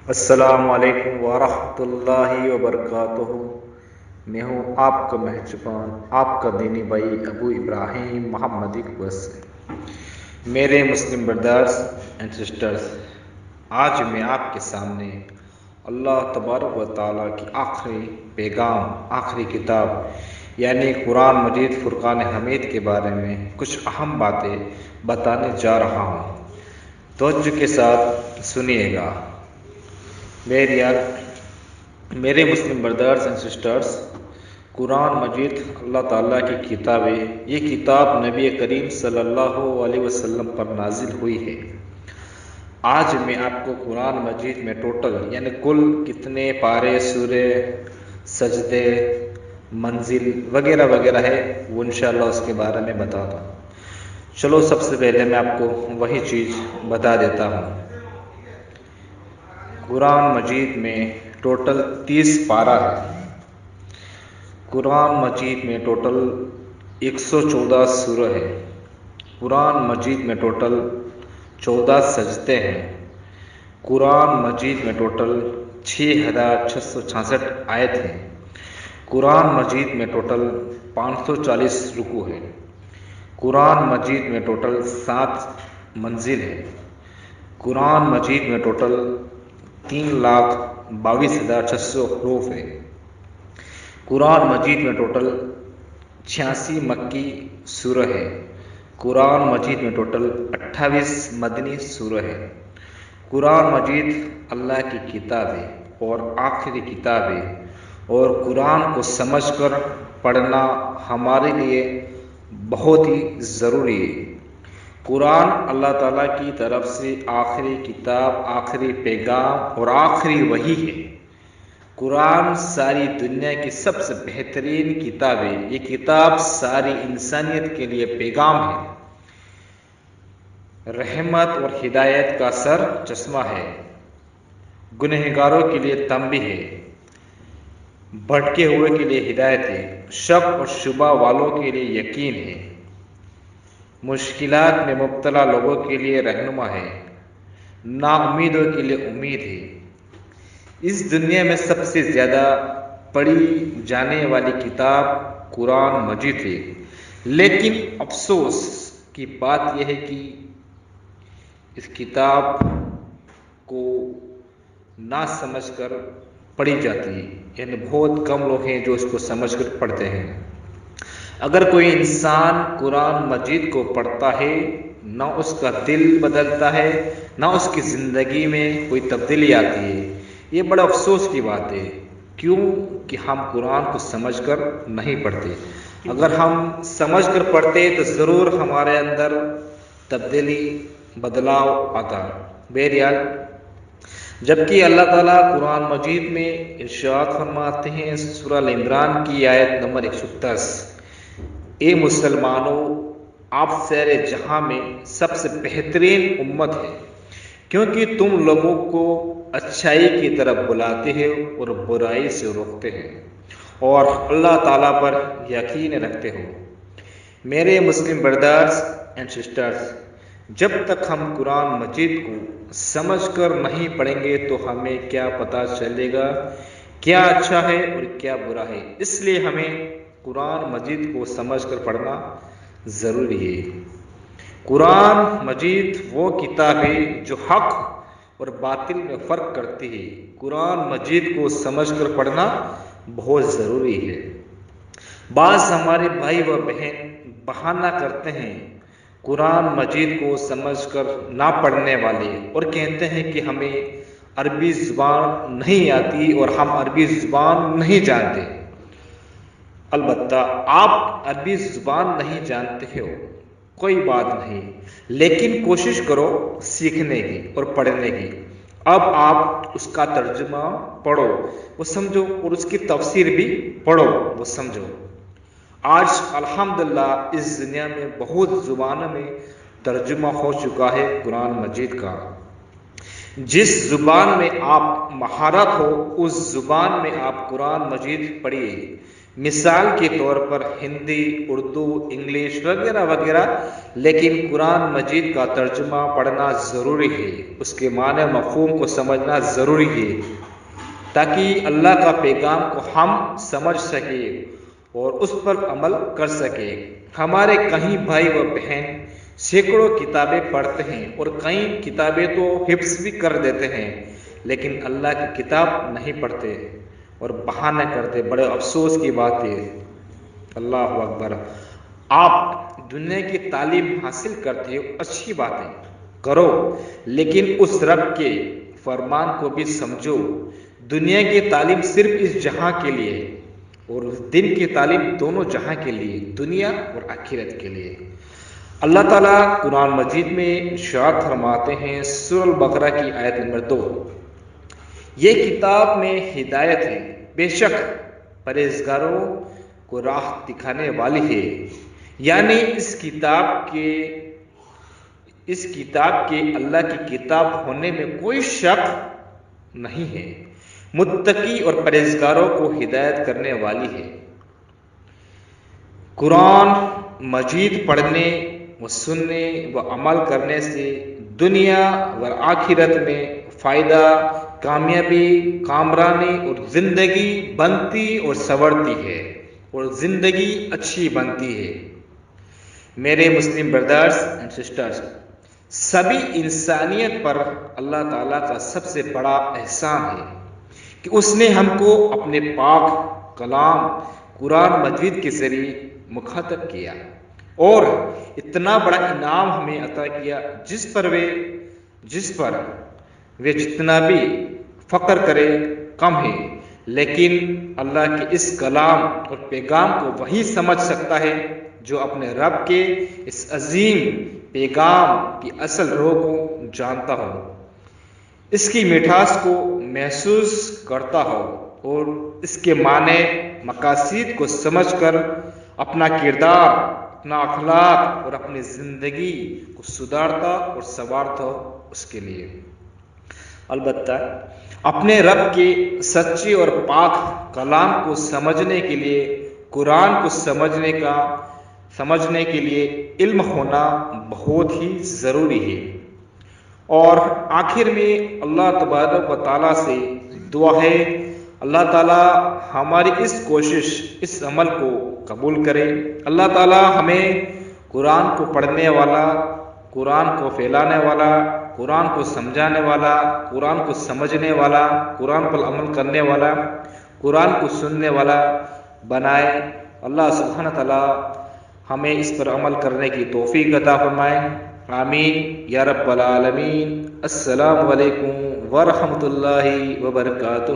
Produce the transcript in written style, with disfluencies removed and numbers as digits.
السلام علیکم ورحمۃ اللہ وبرکاتہ۔ میں ہوں آپ کا مہربان، آپ کا دینی بھائی ابو ابراہیم محمد اقبال سے۔ میرے مسلم بردرز اینڈ سسٹرز، آج میں آپ کے سامنے اللہ تبارک و تعالیٰ کی آخری پیغام، آخری کتاب یعنی قرآن مجید فرقان حمید کے بارے میں کچھ اہم باتیں بتانے جا رہا ہوں۔ توجہ کے ساتھ سنیے گا۔ میرے مسلم بردرز اینڈ سسٹرز، قرآن مجید اللہ تعالیٰ کی کتاب ہے۔ یہ کتاب نبی کریم صلی اللہ علیہ وسلم پر نازل ہوئی ہے۔ آج میں آپ کو قرآن مجید میں ٹوٹل یعنی کل کتنے پارے، سورے، سجدے، منزل وغیرہ وغیرہ ہے، وہ انشاءاللہ اس کے بارے میں بتاتا ہوں۔ چلو سب سے پہلے میں آپ کو وہی چیز بتا دیتا ہوں۔ قرآن مجید میں ٹوٹل 30 پارہ ہے۔ قرآن مجید میں ٹوٹل 114 سورہ ہے۔ قرآن مجید میں ٹوٹل 14 سجدے ہیں۔ قرآن مجید میں ٹوٹل 6666 آیت ہیں۔ قرآن مجید میں ٹوٹل 540 رکوع ہے۔ قرآن مجید میں ٹوٹل 7 منزل ہے۔ قرآن مجید میں ٹوٹل 3,22,600 حروف ہے۔ قرآن مجید میں ٹوٹل 86 مکی سورہ ہے۔ قرآن مجید میں ٹوٹل 28 مدنی سورہ ہے۔ قرآن مجید اللہ کی کتاب ہے اور آخری کتاب ہے، اور قرآن کو سمجھ کر پڑھنا ہمارے لیے بہت ہی ضروری ہے۔ قرآن اللہ تعالیٰ کی طرف سے آخری کتاب، آخری پیغام اور آخری وحی ہے۔ قرآن ساری دنیا کی سب سے بہترین کتاب ہے۔ یہ کتاب ساری انسانیت کے لیے پیغام ہے، رحمت اور ہدایت کا سر چشمہ ہے، گنہگاروں کے لیے تنبیہ ہے، بھٹکے ہوئے کے لیے ہدایت ہے، شک اور شبہ والوں کے لیے یقین ہے، مشکلات میں مبتلا لوگوں کے لیے رہنما ہے، نا امیدوں کے لیے امید ہے۔ اس دنیا میں سب سے زیادہ پڑھی جانے والی کتاب قرآن مجید ہے، لیکن افسوس کی بات یہ ہے کہ اس کتاب کو نہ سمجھ کر پڑھی جاتی ہے، یعنی بہت کم لوگ ہیں جو اس کو سمجھ کر پڑھتے ہیں۔ اگر کوئی انسان قرآن مجید کو پڑھتا ہے، نہ اس کا دل بدلتا ہے، نہ اس کی زندگی میں کوئی تبدیلی آتی ہے۔ یہ بڑا افسوس کی بات ہے، کیوں کہ ہم قرآن کو سمجھ کر نہیں پڑھتے۔ اگر ہم سمجھ کر پڑھتے تو ضرور ہمارے اندر تبدیلی، بدلاؤ آتا۔ بہرحال، جبکہ اللہ تعالیٰ قرآن مجید میں ارشاد فرماتے ہیں سورہ ال عمران کی آیت نمبر 110، اے مسلمانوں، آپ سیر جہاں میں سب سے بہترین امت ہے، کیونکہ تم لوگوں کو اچھائی کی طرف بلاتے ہیں اور برائی سے روکتے ہیں، اور اللہ تعالیٰ پر یقین رکھتے ہو۔ میرے مسلم بردرز اینڈ سسٹرز، جب تک ہم قرآن مجید کو سمجھ کر نہیں پڑھیں گے تو ہمیں کیا پتہ چلے گا کیا اچھا ہے اور کیا برا ہے۔ اس لیے ہمیں قرآن مجید کو سمجھ کر پڑھنا ضروری ہے۔ قرآن مجید وہ کتاب ہے جو حق اور باطل میں فرق کرتی ہے۔ قرآن مجید کو سمجھ کر پڑھنا بہت ضروری ہے۔ بعض ہمارے بھائی و بہن بہانہ کرتے ہیں قرآن مجید کو سمجھ کر نہ پڑھنے والے، اور کہتے ہیں کہ ہمیں عربی زبان نہیں آتی اور ہم عربی زبان نہیں جانتے۔ البتہ آپ عربی زبان نہیں جانتے ہو، کوئی بات نہیں، لیکن کوشش کرو سیکھنے کی اور پڑھنے کی۔ اب آپ اس کا ترجمہ پڑھو، وہ سمجھو، اور اس کی تفسیر بھی پڑھو، وہ سمجھو۔ آج الحمدللہ اس دنیا میں بہت زبانوں میں ترجمہ ہو چکا ہے قرآن مجید کا۔ جس زبان میں آپ مہارت ہو، اس زبان میں آپ قرآن مجید پڑھیے، مثال کے طور پر ہندی، اردو، انگلش وغیرہ وغیرہ، لیکن قرآن مجید کا ترجمہ پڑھنا ضروری ہے، اس کے معنی و مفہوم کو سمجھنا ضروری ہے، تاکہ اللہ کا پیغام کو ہم سمجھ سکیں اور اس پر عمل کر سکیں۔ ہمارے کئی بھائی و بہن سینکڑوں کتابیں پڑھتے ہیں اور کئی کتابیں تو حفظ بھی کر دیتے ہیں، لیکن اللہ کی کتاب نہیں پڑھتے اور بہانے کرتے۔ بڑے افسوس کی بات ہے۔ اللہ اکبر۔ آپ دنیا کی تعلیم حاصل کرتے ہو، اچھی بات ہے، کرو، لیکن اس رب کے فرمان کو بھی سمجھو۔ دنیا کی تعلیم صرف اس جہاں کے لیے اور اس دن کی تعلیم دونوں جہاں کے لیے، دنیا اور آخرت کے لیے۔ اللہ تعالیٰ قرآن مجید میں ارشاد فرماتے ہیں، سورہ البقرہ کی آیت نمبر 2، یہ کتاب میں ہدایت ہے، بے شک پرہیزگاروں کو راہ دکھانے والی ہے۔ یعنی اس کتاب کے اللہ کی کتاب ہونے میں کوئی شک نہیں ہے، متقی اور پرہیزگاروں کو ہدایت کرنے والی ہے۔ قرآن مجید پڑھنے و سننے و عمل کرنے سے دنیا و آخرت میں فائدہ، کامیابی، کامرانی اور زندگی بنتی اور سنورتی ہے اور زندگی اچھی بنتی ہے۔ میرے مسلم بردرز اینڈ سسٹرز، سبھی انسانیت پر اللہ تعالیٰ کا سب سے بڑا احسان ہے کہ اس نے ہم کو اپنے پاک کلام قرآن مجید کے ذریعے مخاطب کیا اور اتنا بڑا انعام ہمیں عطا کیا، جس پر وہ جتنا بھی فخر کرے کم ہے، لیکن اللہ کے اس کلام اور پیغام کو وہی سمجھ سکتا ہے جو اپنے رب کے اس عظیم پیغام کی اصل روح کو جانتا ہو، اس کی مٹھاس کو محسوس کرتا ہو اور اس کے معنی مقاصد کو سمجھ کر اپنا کردار، اپنا اخلاق اور اپنی زندگی کو سدھارتا اور سنوارتا ہو اس کے لیے۔ البتہ اپنے رب کے سچے اور پاک کلام کو سمجھنے کے لیے، قرآن کو سمجھنے کے لیے علم ہونا بہت ہی ضروری ہے۔ اور آخر میں اللہ تبارک و تعالیٰ سے دعا ہے، اللہ تعالیٰ ہماری اس کوشش، اس عمل کو قبول کرے۔ اللہ تعالیٰ ہمیں قرآن کو پڑھنے والا، قرآن کو پھیلانے والا، قرآن کو سمجھانے والا، قرآن کو سمجھنے والا، قرآن پر عمل کرنے والا، قرآن کو سننے والا بنائے۔ اللہ سبحانہ تعالیٰ ہمیں اس پر عمل کرنے کی توفیق عطا فرمائے۔ آمین یا رب العالمین۔ السلام علیکم ورحمۃ اللہ وبرکاتہ۔